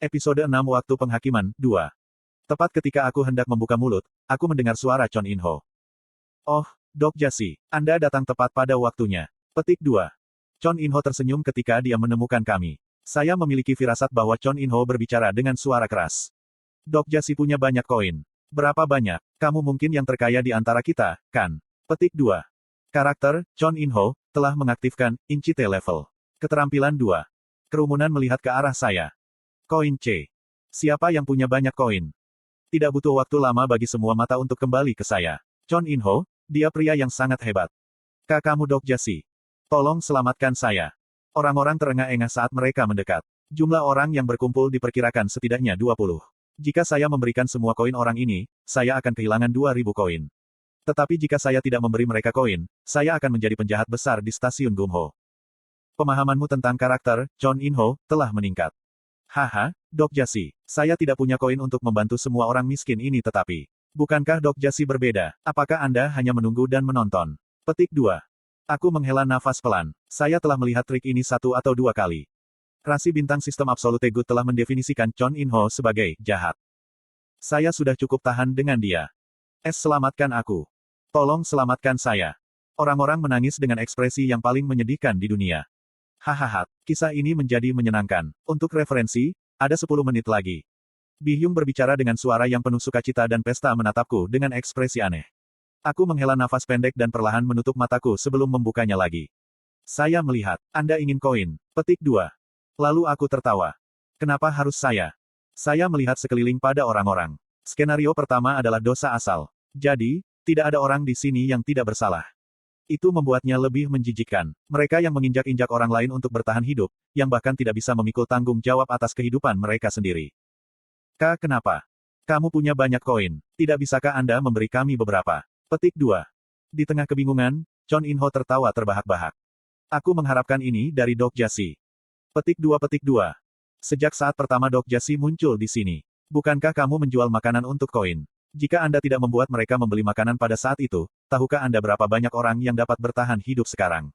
Episode 6 Waktu Penghakiman, 2. Tepat ketika aku hendak membuka mulut, aku mendengar suara Chon In-ho. Oh, Dok Jasi, Anda datang tepat pada waktunya. Petik 2. Chon In-ho tersenyum ketika dia menemukan kami. Saya memiliki firasat bahwa Chon In-ho berbicara dengan suara keras. Dok Jasi punya banyak koin. Berapa banyak? Kamu mungkin yang terkaya di antara kita, kan? Petik 2. Karakter, Chon In-ho, telah mengaktifkan Inci T level. Keterampilan 2. Kerumunan melihat ke arah saya. Koin C. Siapa yang punya banyak koin? Tidak butuh waktu lama bagi semua mata untuk kembali ke saya. Chon In-ho, dia pria yang sangat hebat. Kamu Dok Jasi. Tolong selamatkan saya. Orang-orang terengah-engah saat mereka mendekat. Jumlah orang yang berkumpul diperkirakan setidaknya 20. Jika saya memberikan semua koin orang ini, saya akan kehilangan 2.000 koin. Tetapi jika saya tidak memberi mereka koin, saya akan menjadi penjahat besar di stasiun Gumho. Pemahamanmu tentang karakter, Chon In-ho, telah meningkat. Haha, Dok Jasi, saya tidak punya koin untuk membantu semua orang miskin ini tetapi. Bukankah Dok Jasi berbeda? Apakah Anda hanya menunggu dan menonton? Petik 2. Aku menghela nafas pelan. Saya telah melihat trik ini 1 atau 2 kali. Rasi bintang sistem Absolute Good telah mendefinisikan Chon In-ho sebagai jahat. Saya sudah cukup tahan dengan dia. Selamatkan aku. Tolong selamatkan saya. Orang-orang menangis dengan ekspresi yang paling menyedihkan di dunia. Hahaha, kisah ini menjadi menyenangkan. Untuk referensi, ada 10 menit lagi. Bi-hyung berbicara dengan suara yang penuh sukacita dan pesta menatapku dengan ekspresi aneh. Aku menghela nafas pendek dan perlahan menutup mataku sebelum membukanya lagi. Saya melihat, Anda ingin koin. Petik 2. Lalu aku tertawa. Kenapa harus saya? Saya melihat sekeliling pada orang-orang. Skenario pertama adalah dosa asal. Jadi, tidak ada orang di sini yang tidak bersalah. Itu membuatnya lebih menjijikkan. Mereka yang menginjak-injak orang lain untuk bertahan hidup, yang bahkan tidak bisa memikul tanggung jawab atas kehidupan mereka sendiri. Kenapa? Kamu punya banyak koin. Tidak bisakah Anda memberi kami beberapa? Petik 2. Di tengah kebingungan, Chon In-ho tertawa terbahak-bahak. Aku mengharapkan ini dari Dok Jasi. Petik 2. Sejak saat pertama Dok Jasi muncul di sini. Bukankah kamu menjual makanan untuk koin? Jika Anda tidak membuat mereka membeli makanan pada saat itu, tahukah Anda berapa banyak orang yang dapat bertahan hidup sekarang?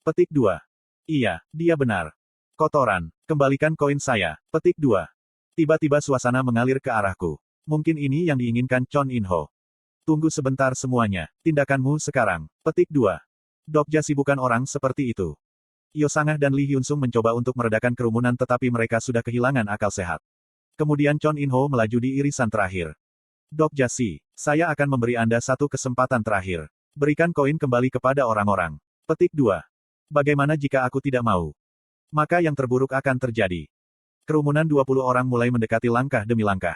Petik 2. Iya, dia benar. Kotoran, kembalikan koin saya. Petik 2. Tiba-tiba suasana mengalir ke arahku. Mungkin ini yang diinginkan Chon In-ho. Tunggu sebentar semuanya, tindakanmu sekarang. Petik 2. Dok Jasi bukan orang seperti itu. Yo Sangah dan Lee Hyun Sung mencoba untuk meredakan kerumunan tetapi mereka sudah kehilangan akal sehat. Kemudian Chon In-ho melaju di irisan terakhir. Dok Jasi, saya akan memberi Anda satu kesempatan terakhir. Berikan koin kembali kepada orang-orang. Petik 2. Bagaimana jika aku tidak mau? Maka yang terburuk akan terjadi. Kerumunan 20 orang mulai mendekati langkah demi langkah.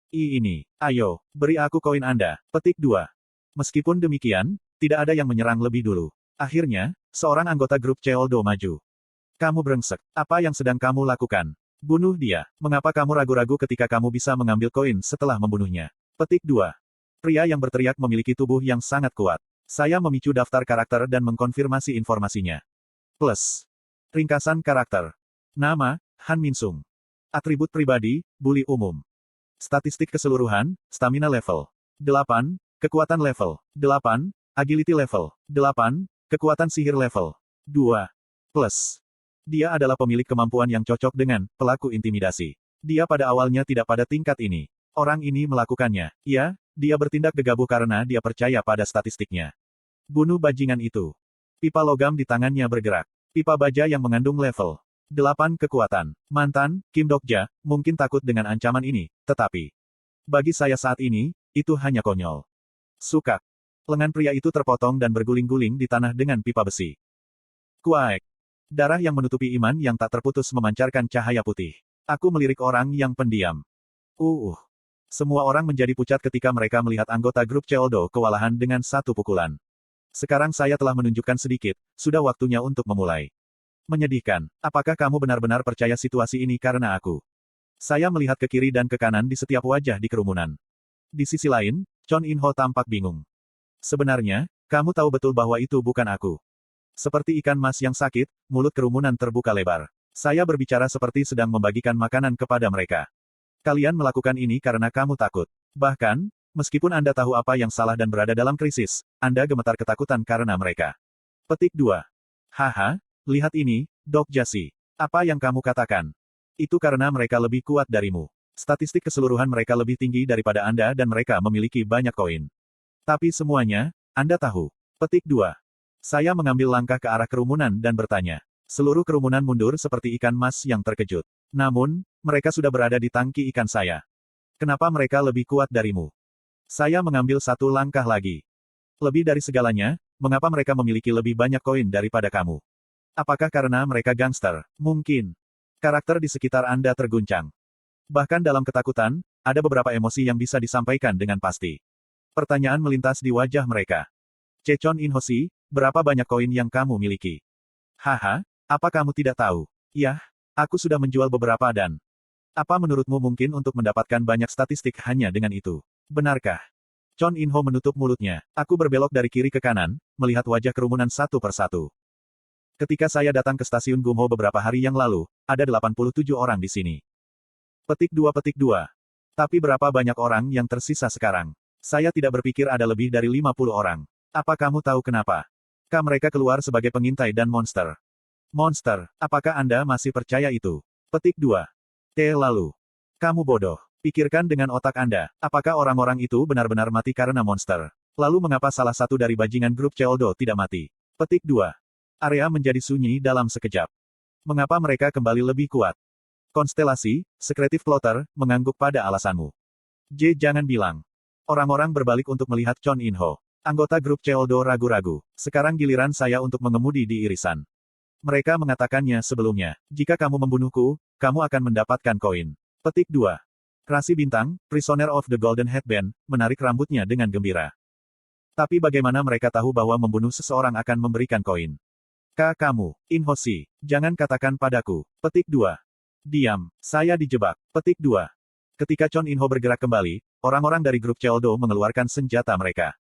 Ini, ayo, beri aku koin Anda. Petik 2. Meskipun demikian, tidak ada yang menyerang lebih dulu. Akhirnya, seorang anggota grup Cheoldo maju. Kamu brengsek, apa yang sedang kamu lakukan? Bunuh dia. Mengapa kamu ragu-ragu ketika kamu bisa mengambil koin setelah membunuhnya? Petik 2. Pria yang berteriak memiliki tubuh yang sangat kuat. Saya memicu daftar karakter dan mengkonfirmasi informasinya. Plus. Ringkasan karakter. Nama, Han Min Sung. Atribut pribadi, bully umum. Statistik keseluruhan, stamina level 8, kekuatan level 8, agility level 8, kekuatan sihir level 2. Plus. Dia adalah pemilik kemampuan yang cocok dengan pelaku intimidasi. Dia pada awalnya tidak pada tingkat ini. Orang ini melakukannya. Ya, dia bertindak gegabah karena dia percaya pada statistiknya. Bunuh bajingan itu. Pipa logam di tangannya bergerak. Pipa baja yang mengandung level 8 kekuatan. Mantan, Kim Dokja, mungkin takut dengan ancaman ini, tetapi bagi saya saat ini, itu hanya konyol. Sukak. Lengan pria itu terpotong dan berguling-guling di tanah dengan pipa besi. Kuaek. Darah yang menutupi iman yang tak terputus memancarkan cahaya putih. Aku melirik orang yang pendiam. Semua orang menjadi pucat ketika mereka melihat anggota grup Cheoldo kewalahan dengan satu pukulan. Sekarang saya telah menunjukkan sedikit, sudah waktunya untuk memulai. Menyedihkan, apakah kamu benar-benar percaya situasi ini karena aku? Saya melihat ke kiri dan ke kanan di setiap wajah di kerumunan. Di sisi lain, Chon In-ho tampak bingung. Sebenarnya, kamu tahu betul bahwa itu bukan aku. Seperti ikan mas yang sakit, mulut kerumunan terbuka lebar. Saya berbicara seperti sedang membagikan makanan kepada mereka. Kalian melakukan ini karena kamu takut. Bahkan, meskipun Anda tahu apa yang salah dan berada dalam krisis, Anda gemetar ketakutan karena mereka. Petik 2. Haha, lihat ini, Dok Jasi. Apa yang kamu katakan? Itu karena mereka lebih kuat darimu. Statistik keseluruhan mereka lebih tinggi daripada Anda dan mereka memiliki banyak koin. Tapi semuanya, Anda tahu. Petik 2. Saya mengambil langkah ke arah kerumunan dan bertanya. Seluruh kerumunan mundur seperti ikan mas yang terkejut. Namun, mereka sudah berada di tangki ikan saya. Kenapa mereka lebih kuat darimu? Saya mengambil satu langkah lagi. Lebih dari segalanya, mengapa mereka memiliki lebih banyak koin daripada kamu? Apakah karena mereka gangster? Mungkin. Karakter di sekitar Anda terguncang. Bahkan dalam ketakutan, ada beberapa emosi yang bisa disampaikan dengan pasti. Pertanyaan melintas di wajah mereka. Chon In-ho, berapa banyak koin yang kamu miliki? Haha, apa kamu tidak tahu? Yah, aku sudah menjual beberapa dan... Apa menurutmu mungkin untuk mendapatkan banyak statistik hanya dengan itu? Benarkah? Chon In-ho menutup mulutnya. Aku berbelok dari kiri ke kanan, melihat wajah kerumunan satu persatu. Ketika saya datang ke stasiun Gumho beberapa hari yang lalu, ada 87 orang di sini. Petik 2. Tapi berapa banyak orang yang tersisa sekarang? Saya tidak berpikir ada lebih dari 50 orang. Apa kamu tahu kenapa? Mereka keluar sebagai pengintai dan monster. Monster, apakah Anda masih percaya itu? Petik 2. Lalu. Kamu bodoh. Pikirkan dengan otak Anda, apakah orang-orang itu benar-benar mati karena monster? Lalu mengapa salah satu dari bajingan grup Cheoldo tidak mati? Petik 2. Area menjadi sunyi dalam sekejap. Mengapa mereka kembali lebih kuat? Konstelasi, sekretif plotter, mengangguk pada alasanmu. Jangan bilang. Orang-orang berbalik untuk melihat Chon In-ho. Anggota grup Cheoldo ragu-ragu. Sekarang giliran saya untuk mengemudi di irisan. Mereka mengatakannya sebelumnya. Jika kamu membunuhku, kamu akan mendapatkan koin. Petik 2. Rasi Bintang, Prisoner of the Golden Headband, menarik rambutnya dengan gembira. Tapi bagaimana mereka tahu bahwa membunuh seseorang akan memberikan koin? Kamu, In-ho, jangan katakan padaku. Petik 2. Diam, saya dijebak. Petik 2. Ketika Chon In-ho bergerak kembali, orang-orang dari grup Cheoldo mengeluarkan senjata mereka.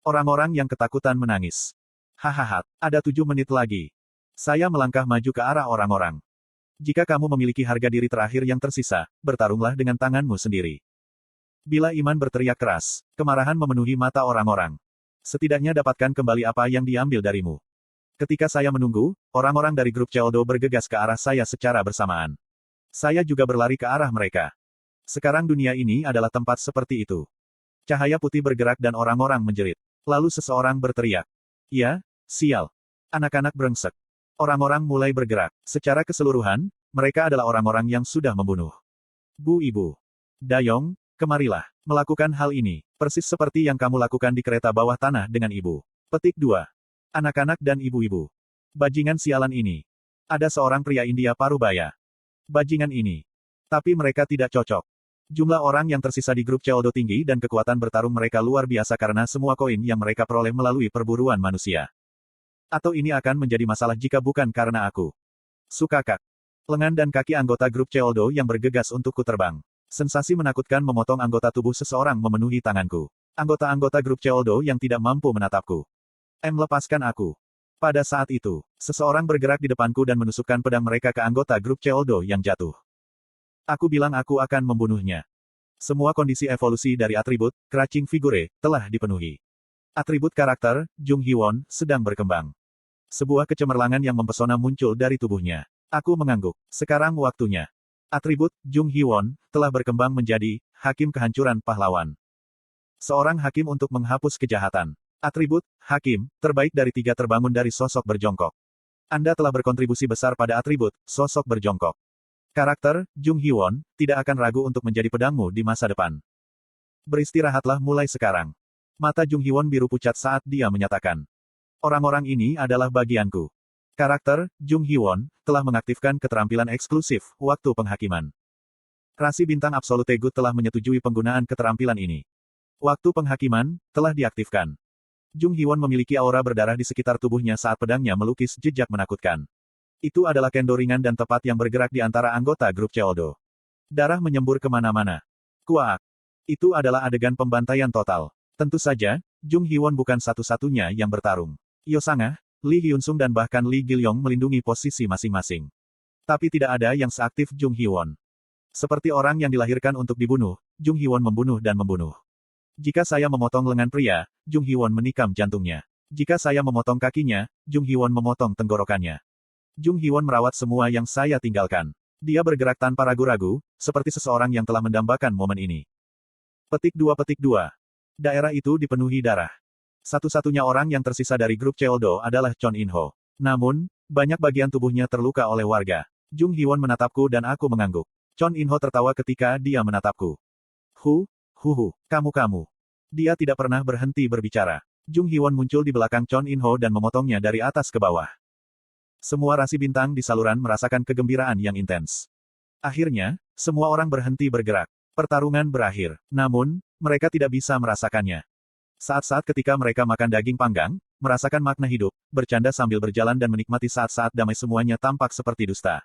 Orang-orang yang ketakutan menangis. Hahaha, ada 7 menit lagi. Saya melangkah maju ke arah orang-orang. Jika kamu memiliki harga diri terakhir yang tersisa, bertarunglah dengan tanganmu sendiri. Bila Iman berteriak keras, kemarahan memenuhi mata orang-orang. Setidaknya dapatkan kembali apa yang diambil darimu. Ketika saya menunggu, orang-orang dari grup Cheoldo bergegas ke arah saya secara bersamaan. Saya juga berlari ke arah mereka. Sekarang dunia ini adalah tempat seperti itu. Cahaya putih bergerak dan orang-orang menjerit. Lalu seseorang berteriak. Ya, sial. Anak-anak brengsek. Orang-orang mulai bergerak. Secara keseluruhan, mereka adalah orang-orang yang sudah membunuh. Bu Ibu. Dayong, kemarilah. Melakukan hal ini. Persis seperti yang kamu lakukan di kereta bawah tanah dengan ibu. Petik 2. Anak-anak dan ibu-ibu. Bajingan sialan ini. Ada seorang pria India parubaya. Bajingan ini. Tapi mereka tidak cocok. Jumlah orang yang tersisa di grup Cheoldo tinggi dan kekuatan bertarung mereka luar biasa karena semua koin yang mereka peroleh melalui perburuan manusia. Atau ini akan menjadi masalah jika bukan karena aku. Sukakak. Lengan dan kaki anggota grup Cheoldo yang bergegas untukku terbang. Sensasi menakutkan memotong anggota tubuh seseorang memenuhi tanganku. Anggota-anggota grup Cheoldo yang tidak mampu menatapku. Lepaskan aku. Pada saat itu, seseorang bergerak di depanku dan menusukkan pedang mereka ke anggota grup Cheoldo yang jatuh. Aku bilang aku akan membunuhnya. Semua kondisi evolusi dari atribut, Crouching Figure, telah dipenuhi. Atribut karakter, Jung Hee-won, sedang berkembang. Sebuah kecemerlangan yang mempesona muncul dari tubuhnya. Aku mengangguk. Sekarang waktunya. Atribut, Jung Hee-won, telah berkembang menjadi, Hakim Kehancuran Pahlawan. Seorang hakim untuk menghapus kejahatan. Atribut, Hakim, terbaik dari 3 terbangun dari sosok berjongkok. Anda telah berkontribusi besar pada atribut, sosok berjongkok. Karakter, Jung Hee-won, tidak akan ragu untuk menjadi pedangmu di masa depan. Beristirahatlah mulai sekarang. Mata Jung Hee-won biru pucat saat dia menyatakan. Orang-orang ini adalah bagianku. Karakter, Jung Hee-won, telah mengaktifkan keterampilan eksklusif, waktu penghakiman. Rasi Bintang Absolute Good telah menyetujui penggunaan keterampilan ini. Waktu penghakiman, telah diaktifkan. Jung Hee-won memiliki aura berdarah di sekitar tubuhnya saat pedangnya melukis jejak menakutkan. Itu adalah kendo ringan dan tepat yang bergerak di antara anggota grup Cheoldo. Darah menyembur kemana-mana. Kuak. Itu adalah adegan pembantaian total. Tentu saja, Jung Hee-won bukan satu-satunya yang bertarung. Yosangah, Lee Hyun-sung dan bahkan Lee Gil-yong melindungi posisi masing-masing. Tapi tidak ada yang seaktif Jung Hee-won. Seperti orang yang dilahirkan untuk dibunuh, Jung Hee-won membunuh dan membunuh. Jika saya memotong lengan pria, Jung Hee-won menikam jantungnya. Jika saya memotong kakinya, Jung Hee-won memotong tenggorokannya. Jung Hee-won merawat semua yang saya tinggalkan. Dia bergerak tanpa ragu-ragu, seperti seseorang yang telah mendambakan momen ini. Petik 2. Daerah itu dipenuhi darah. Satu-satunya orang yang tersisa dari grup Cheoldo adalah Chon In-ho. Namun, banyak bagian tubuhnya terluka oleh warga. Jung Hee-won menatapku dan aku mengangguk. Chon In-ho tertawa ketika dia menatapku. Kamu. Dia tidak pernah berhenti berbicara. Jung Hee-won muncul di belakang Chon In-ho dan memotongnya dari atas ke bawah. Semua rasi bintang di saluran merasakan kegembiraan yang intens. Akhirnya, semua orang berhenti bergerak. Pertarungan berakhir. Namun, mereka tidak bisa merasakannya. Saat-saat ketika mereka makan daging panggang, merasakan makna hidup, bercanda sambil berjalan dan menikmati saat-saat damai semuanya tampak seperti dusta.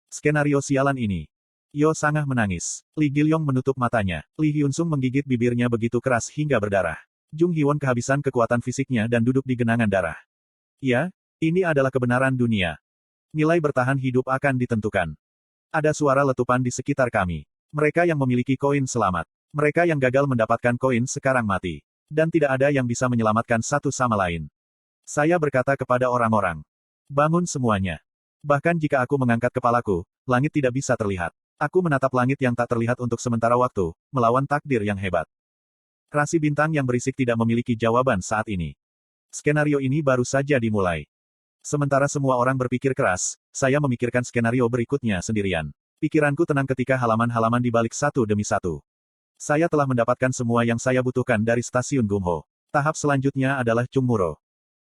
Skenario sialan ini. Yo Sangah menangis. Lee Gilyong menutup matanya. Lee Hyun-sung menggigit bibirnya begitu keras hingga berdarah. Jung Hee-won kehabisan kekuatan fisiknya dan duduk di genangan darah. Ya, ini adalah kebenaran dunia. Nilai bertahan hidup akan ditentukan. Ada suara letupan di sekitar kami. Mereka yang memiliki koin selamat. Mereka yang gagal mendapatkan koin sekarang mati. Dan tidak ada yang bisa menyelamatkan satu sama lain. Saya berkata kepada orang-orang. Bangun semuanya. Bahkan jika aku mengangkat kepalaku, langit tidak bisa terlihat. Aku menatap langit yang tak terlihat untuk sementara waktu, melawan takdir yang hebat. Rasi bintang yang berisik tidak memiliki jawaban saat ini. Skenario ini baru saja dimulai. Sementara semua orang berpikir keras, saya memikirkan skenario berikutnya sendirian. Pikiranku tenang ketika halaman-halaman dibalik satu demi satu. Saya telah mendapatkan semua yang saya butuhkan dari stasiun Gumho. Tahap selanjutnya adalah Chungmuro.